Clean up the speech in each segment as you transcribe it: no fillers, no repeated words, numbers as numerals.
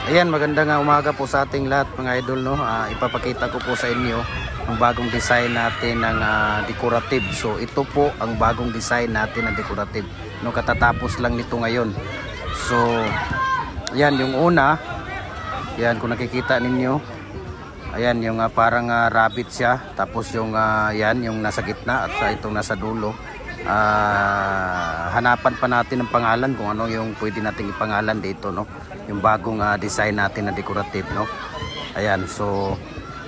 Ayan, magandang umaga po sa ating lahat mga idol, no. Ipapakita ko po sa inyo ang bagong design natin ng decorative. So ito po ang bagong design natin ng decorative, no. Katatapos lang nito ngayon. So ayan yung una. Ayan, kung nakikita ninyo, ayan yung parang rabbit siya. Tapos yung yan yung nasa gitna at sa itong nasa dulo. Hanapan pa natin ng pangalan kung ano yung pwede nating ipangalan dito, no, yung bagong design natin na decorative, no. Ayan, so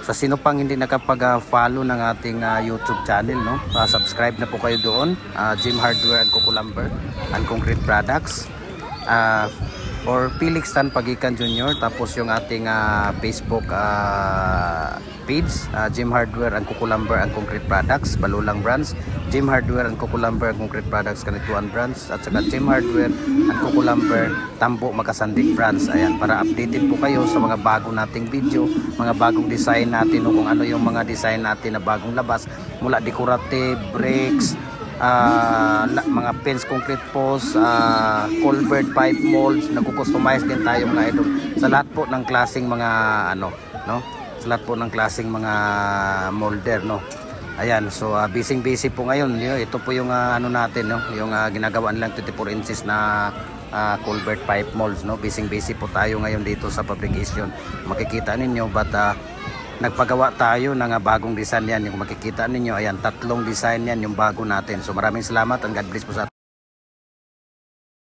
sa sino pang hindi nakapag-follow ng ating YouTube channel, no, subscribe na po kayo doon. Gym Hardware and Kukulumber and Concrete Products, or Felix Tan Pagikan Jr. Tapos yung ating Facebook page, Gym Hardware and Kukulumber and Concrete Products, Balulang Brands, Gym Hardware and Kukulumber and Concrete Products, Kanituan Brands, at saka Gym Hardware and Kukulumber, Tambo, Makasandig Brands. Ayan, para updated po kayo sa mga bagong nating video, mga bagong design natin, o kung ano yung mga design natin na bagong labas, mula decorative, bricks, mga fence, concrete post, culvert, pipe molds. Nagko-customize din tayo mga idol sa lahat po ng klaseng mga no, sa lahat po ng klaseng mga molder, no. Ayan, so busy po ngayon. Ito po yung ano natin, no, yung ginagawa nilang 24 inches na culvert pipe molds, no. Busy po tayo ngayon dito sa fabrication. Makikita ninyo, but nagpagawa tayo ng bagong design yan. Yung makikita ninyo, ayan, 3 design yan yung bago natin. So maraming salamat and God bless po sa